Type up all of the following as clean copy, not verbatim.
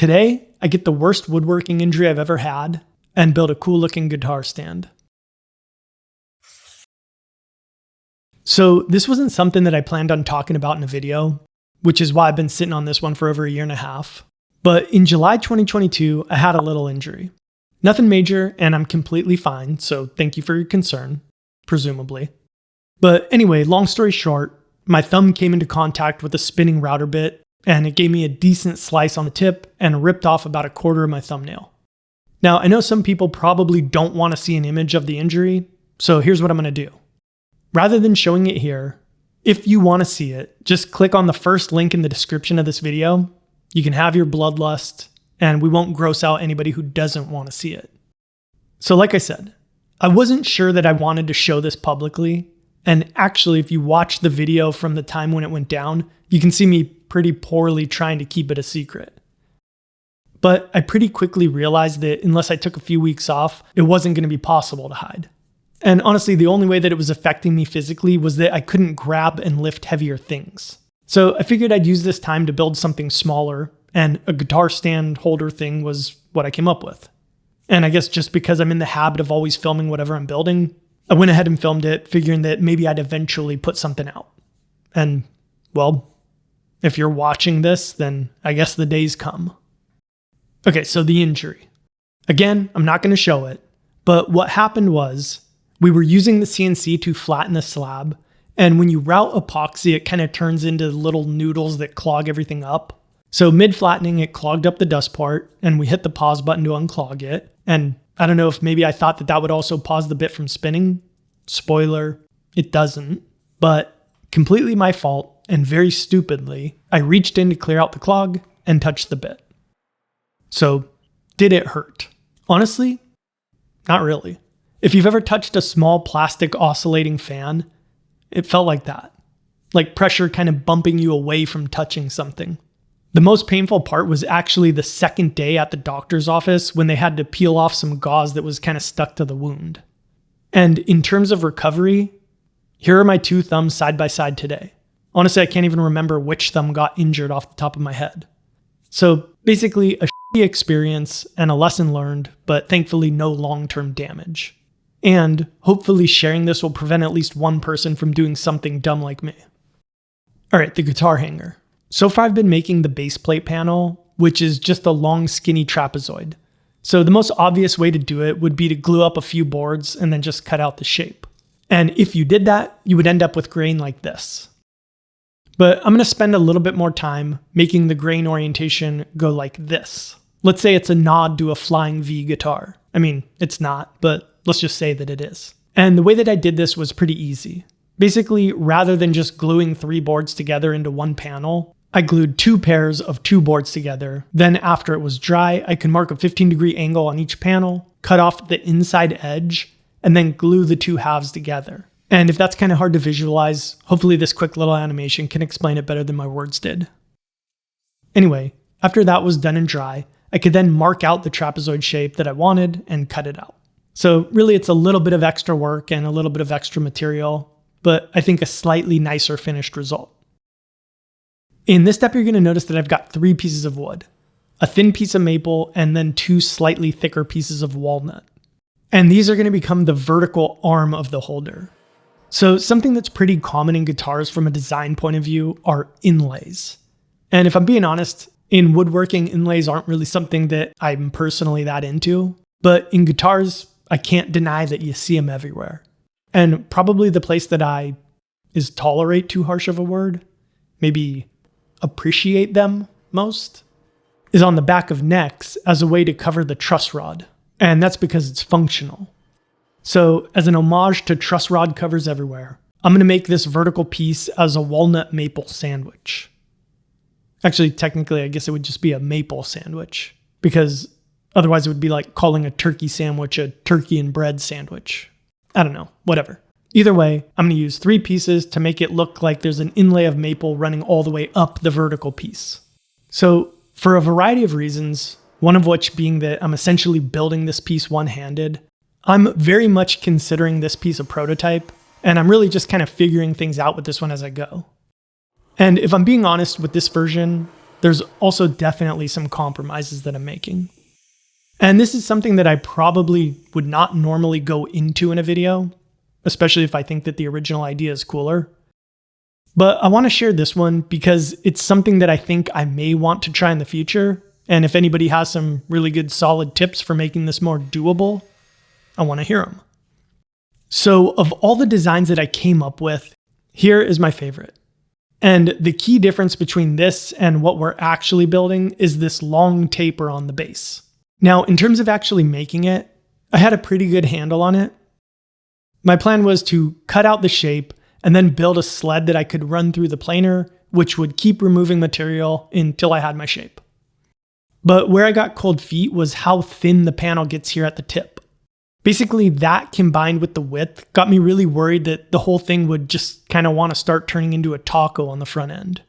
Today, I get the worst woodworking injury I've ever had and build a cool looking guitar stand. So this wasn't something that I planned on talking about in a video, which is why I've been sitting on this one for over a year and a half. But in July 2022, I had a little injury. Nothing major, and I'm completely fine, so thank you for your concern, presumably. But anyway, long story short, my thumb came into contact with a spinning router bit, and it gave me a decent slice on the tip and ripped off about a quarter of my thumbnail. Now, I know some people probably don't want to see an image of the injury, so here's what I'm going to do. Rather than showing it here, if you want to see it, just click on the first link in the description of this video. You can have your bloodlust, and we won't gross out anybody who doesn't want to see it. So like I said, I wasn't sure that I wanted to show this publicly, and actually if you watch the video from the time when it went down, you can see me pretty poorly trying to keep it a secret. But I pretty quickly realized that unless I took a few weeks off, it wasn't going to be possible to hide. And honestly, the only way that it was affecting me physically was that I couldn't grab and lift heavier things. So I figured I'd use this time to build something smaller, and a guitar stand holder thing was what I came up with. And I guess just because I'm in the habit of always filming whatever I'm building, I went ahead and filmed it, figuring that maybe I'd eventually put something out. And, well, if you're watching this, then I guess the day's come. Okay, so the injury. Again, I'm not going to show it, but what happened was we were using the CNC to flatten the slab, and when you route epoxy, it kind of turns into little noodles that clog everything up. So mid-flattening, it clogged up the dust part, and we hit the pause button to unclog it. And I don't know if maybe I thought that that would also pause the bit from spinning. Spoiler, it doesn't. But completely my fault, and very stupidly, I reached in to clear out the clog and touched the bit. So, did it hurt? Honestly, not really. If you've ever touched a small plastic oscillating fan, it felt like that. Like pressure kind of bumping you away from touching something. The most painful part was actually the second day at the doctor's office when they had to peel off some gauze that was kind of stuck to the wound. And in terms of recovery, here are my two thumbs side by side today. Honestly, I can't even remember which thumb got injured off the top of my head. So basically a shitty experience and a lesson learned, but thankfully no long-term damage. And hopefully sharing this will prevent at least one person from doing something dumb like me. All right, the guitar hanger. So far I've been making the base plate panel, which is just a long skinny trapezoid. So the most obvious way to do it would be to glue up a few boards and then just cut out the shape. And if you did that, you would end up with grain like this. But I'm going to spend a little bit more time making the grain orientation go like this. Let's say it's a nod to a flying V guitar. I mean, it's not, but let's just say that it is. And the way that I did this was pretty easy. Basically, rather than just gluing 3 boards together into one panel, I glued 2 pairs of 2 boards together. Then after it was dry, I could mark a 15-degree angle on each panel, cut off the inside edge, and then glue the 2 halves together. And if that's kind of hard to visualize, hopefully this quick little animation can explain it better than my words did. Anyway, after that was done and dry, I could then mark out the trapezoid shape that I wanted and cut it out. So really it's a little bit of extra work and a little bit of extra material, but I think a slightly nicer finished result. In this step, you're going to notice that I've got 3 pieces of wood, a thin piece of maple, and then 2 slightly thicker pieces of walnut. And these are going to become the vertical arm of the holder. So something that's pretty common in guitars from a design point of view are inlays. And if I'm being honest, in woodworking, inlays aren't really something that I'm personally that into. But in guitars, I can't deny that you see them everywhere. And probably the place that is tolerate too harsh of a word, maybe appreciate them most, is on the back of necks as a way to cover the truss rod. And that's because it's functional. So as an homage to truss rod covers everywhere, I'm going to make this vertical piece as a walnut maple sandwich. Actually, technically, I guess it would just be a maple sandwich, because otherwise it would be like calling a turkey sandwich a turkey and bread sandwich. I don't know, whatever. Either way, I'm going to use 3 pieces to make it look like there's an inlay of maple running all the way up the vertical piece. So for a variety of reasons, one of which being that I'm essentially building this piece one-handed, I'm very much considering this piece a prototype, and I'm really just kind of figuring things out with this one as I go. And if I'm being honest with this version, there's also definitely some compromises that I'm making. And this is something that I probably would not normally go into in a video, especially if I think that the original idea is cooler. But I want to share this one because it's something that I think I may want to try in the future. And if anybody has some really good solid tips for making this more doable, I want to hear them. So of all the designs that I came up with, here is my favorite. And the key difference between this and what we're actually building is this long taper on the base. Now, in terms of actually making it, I had a pretty good handle on it. My plan was to cut out the shape and then build a sled that I could run through the planer, which would keep removing material until I had my shape. But where I got cold feet was how thin the panel gets here at the tip. Basically, that combined with the width got me really worried that the whole thing would just kind of want to start turning into a taco on the front end.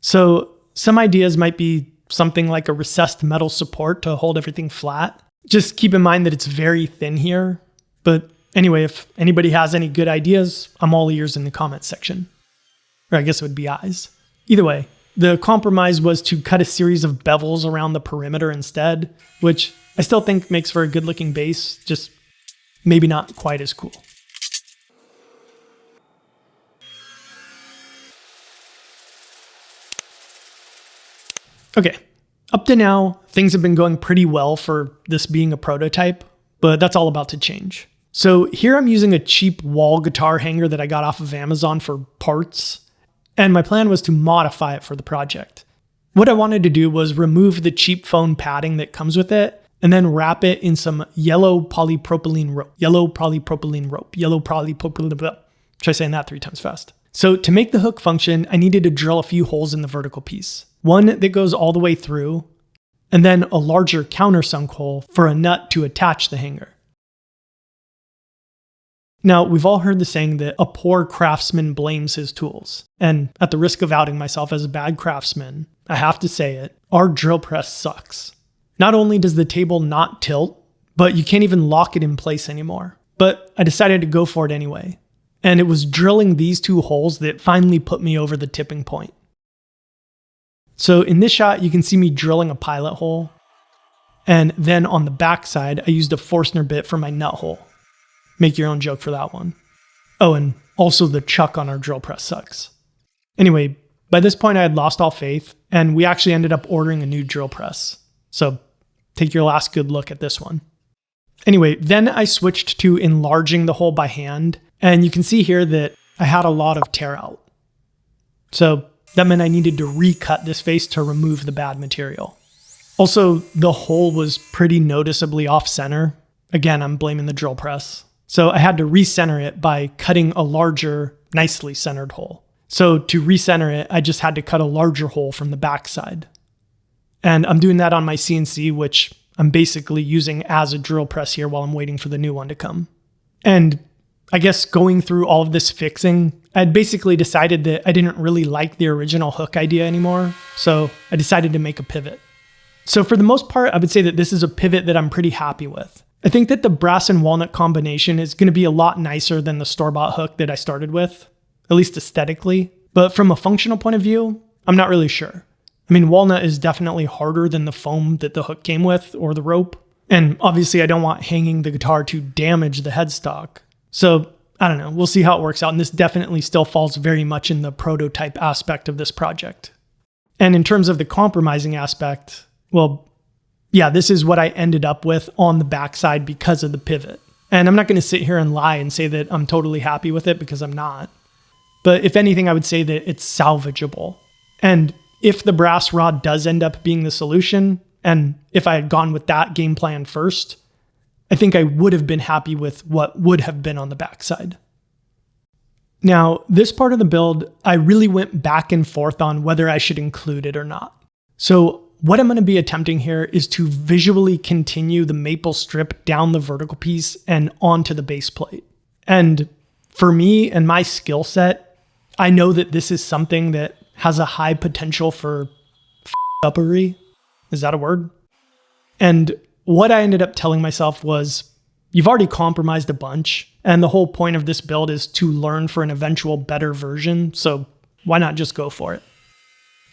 So some ideas might be something like a recessed metal support to hold everything flat. Just keep in mind that it's very thin here. But anyway, if anybody has any good ideas, I'm all ears in the comments section. Or I guess it would be eyes. Either way, the compromise was to cut a series of bevels around the perimeter instead, which I still think makes for a good looking base, just maybe not quite as cool. Okay, up to now, things have been going pretty well for this being a prototype, but that's all about to change. So here I'm using a cheap wall guitar hanger that I got off of Amazon for parts, and my plan was to modify it for the project. What I wanted to do was remove the cheap foam padding that comes with it, and then wrap it in some yellow polypropylene rope. Try saying that 3 times fast. So to make the hook function, I needed to drill a few holes in the vertical piece. One that goes all the way through, and then a larger countersunk hole for a nut to attach the hanger. Now, we've all heard the saying that a poor craftsman blames his tools. And at the risk of outing myself as a bad craftsman, I have to say it, our drill press sucks. Not only does the table not tilt, but you can't even lock it in place anymore. But I decided to go for it anyway. And it was drilling these 2 holes that finally put me over the tipping point. So in this shot, you can see me drilling a pilot hole. And then on the back side, I used a Forstner bit for my nut hole. Make your own joke for that one. Oh, and also the chuck on our drill press sucks. Anyway, by this point I had lost all faith, and we actually ended up ordering a new drill press. So take your last good look at this one. Anyway, then I switched to enlarging the hole by hand, and you can see here that I had a lot of tear out. So that meant I needed to recut this face to remove the bad material. Also, the hole was pretty noticeably off center. Again, I'm blaming the drill press. So I had to recenter it by cutting a larger, nicely centered hole. So to recenter it, I just had to cut a larger hole from the backside. And I'm doing that on my CNC, which I'm basically using as a drill press here while I'm waiting for the new one to come. And I guess going through all of this fixing, I'd basically decided that I didn't really like the original hook idea anymore. So I decided to make a pivot. So for the most part, I would say that this is a pivot that I'm pretty happy with. I think that the brass and walnut combination is going to be a lot nicer than the store-bought hook that I started with, at least aesthetically. But from a functional point of view, I'm not really sure. I mean, walnut is definitely harder than the foam that the hook came with or the rope. And obviously I don't want hanging the guitar to damage the headstock. So I don't know, we'll see how it works out. And this definitely still falls very much in the prototype aspect of this project. And in terms of the compromising aspect, well, yeah, this is what I ended up with on the backside because of the pivot. And I'm not going to sit here and lie and say that I'm totally happy with it because I'm not. But if anything, I would say that it's salvageable. And if the brass rod does end up being the solution, and if I had gone with that game plan first, I think I would have been happy with what would have been on the backside. Now, this part of the build, I really went back and forth on whether I should include it or not. So what I'm going to be attempting here is to visually continue the maple strip down the vertical piece and onto the base plate. And for me and my skill set, I know that this is something that has a high potential for uppery. Is that a word? And what I ended up telling myself was, you've already compromised a bunch, and the whole point of this build is to learn for an eventual better version, so why not just go for it?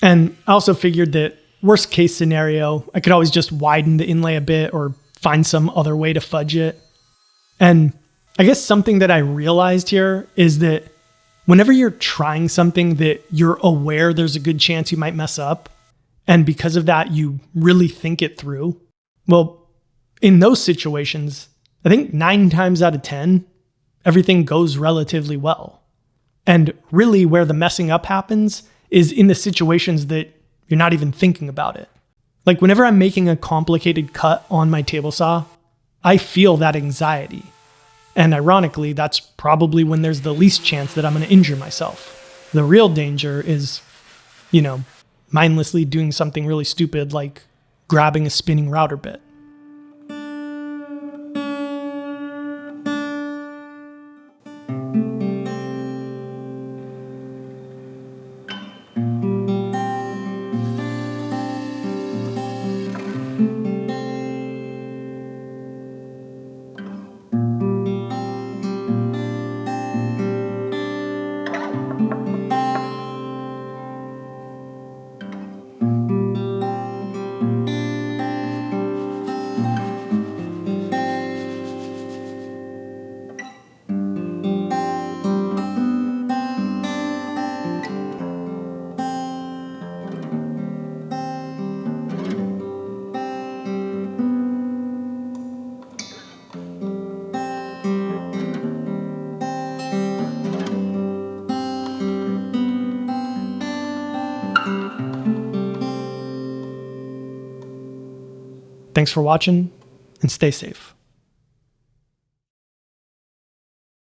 And I also figured that worst case scenario, I could always just widen the inlay a bit or find some other way to fudge it. And I guess something that I realized here is that whenever you're trying something that you're aware there's a good chance you might mess up, and because of that, you really think it through, well, in those situations, I think 9 times out of 10, everything goes relatively well. And really where the messing up happens is in the situations that you're not even thinking about it. Like whenever I'm making a complicated cut on my table saw, I feel that anxiety. And ironically, that's probably when there's the least chance that I'm going to injure myself. The real danger is, mindlessly doing something really stupid like grabbing a spinning router bit. Thanks for watching, and stay safe.